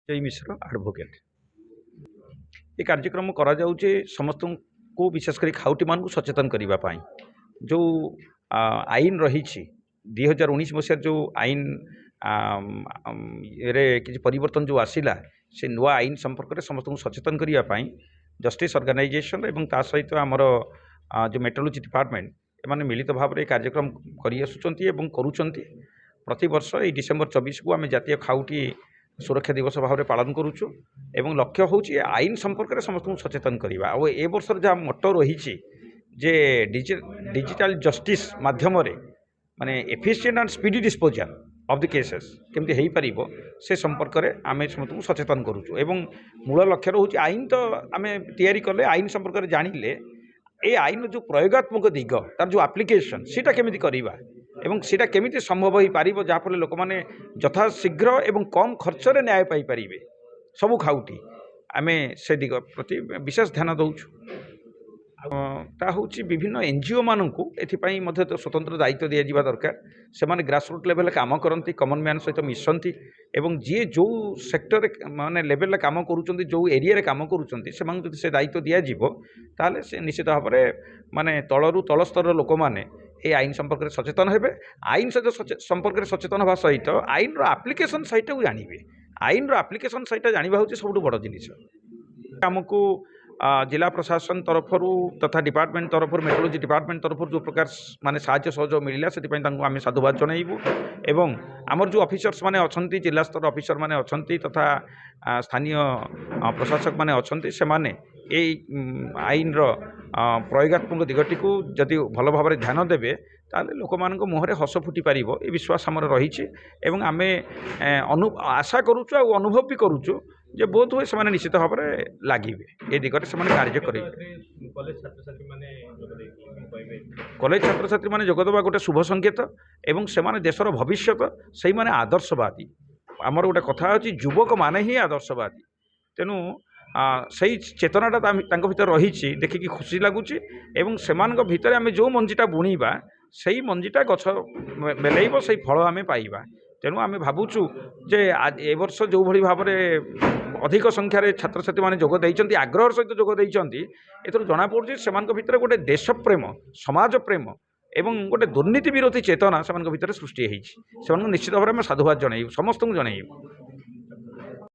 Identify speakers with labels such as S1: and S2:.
S1: जय मिश्र एडवोकेट ये कार्यक्रम करा जाउचे समस्त को विशेषकर खाउटी मान को सचेतन करने जो आईन रही 2019 मसीह जो आईन किसी परिवर्तन जो आसला से नुआ आईन संपर्क में समस्त को सचेतन करने जस्टिस ऑर्गेनाइजेशन एवं ता सहित आमर जो मेट्रोलॉजी डिपार्टमेंट एमाने मिलित भाव में कार्यक्रम करुँच प्रति वर्ष ये डिसेम्बर 24 को आम जातीय खाउटी सुरक्षा दिवस भाव में पालन करुचु एवं लक्ष्य हूँ आईन संपर्क में समस्त सचेतन करवा और ए वर्ष जहाँ मोटो रही जे डिजिटल जस्टिस माध्यम माने efficient and speedy disposal of the cases केमती हो पार से संपर्क में आम समस्त सचेतन करुचु एवं मूल लक्ष्य हूँ आईन तो आम तैयारी कले आईन संपर्क में जानिले ए आईन जो प्रयोगात्मक दिग तार जो एप्लिकेशन सीटा केमिति करवा एवं सीटा केमिति संभव हो पार जहाँफल लोक मैंने यथाशीघ्र एवं कम खर्च रे न्याय पाई पारिबे सबू खाउटी आम से दिग प्रति विशेष ध्यान दौचु ता हूँ विभिन्न एनजीओ मानू एथिपाई स्वतंत्र दायित्व दि जावा दरकार से माने ग्रासरूट लेवल काम करती कमन मैन सहित मिशंती एवं जी जो सेक्टर माने लेवल काम करूँ जो एरिया काम करूँ से दायित्व दिज्व ताले से निश्चित भाव में माने तलरू तल स्तर लोक मैंने ये आईन संपर्क में सचेतन हेबे आईन सहित संपर्क में सचेतन हवा सहित आईन एप्लिकेशन सहित जानवे आईन एप्लिकेशन सहित जानवा हूँ सब बड़ जिनिस आमको जिला प्रशासन तरफ तथा डिपार्टमेंट तरफ मेट्रोलॉजी डिपार्टमेंट तरफ जो प्रकार माने साहाय्य सहयोग मिलला से आम साधुवाद जनइबू एवं आमर जो ऑफिसर्स माने अच्छी जिला स्तर ऑफिसर माने अच्छी तथा स्थानीय प्रशासक माने अच्छी से माने आईन प्रयोगात्मक दिगटी को जदि भल भाव में ध्यान देवे ताले लोक मान मुहर हस फुटी पार ये विश्वास आम रही आम आशा करुचु और अनुभव भी करुचु जे बहुत हुए से निश्चित भाव में लगे ये दिगरे से कार्य करेंगे कॉलेज छात्र छात्री मैंने जोगदेवा गोटे शुभ संकेत एवं से देशर भविष्यत से मैंने आदर्शवादी आमर गोटे कथा अच्छी युवक माने ही आदर्शवादी तेणु से चेतनाटा भीतर रही देखिकी खुशी लगुच से भितर आम जो मंजीटा बुणीबा से मंजीटा गछ बेलैब से फल आम पाइबा तेणु आम भावुचु जे ए वर्ष जो भली भाव में अधिक संख्यार छात्र छात्री मैंने जोग देइचंती आग्रह सहित जोग देइचंती एथर जना पड़ुछि सेमानक भितर गोटे देश प्रेम समाज प्रेम एवं गोटे दुर्नीति विरोधी चेतना से भितर सृष्टि होइछि से निश्चित भाव में साधुवाद जनइबु समस्त जनइबु।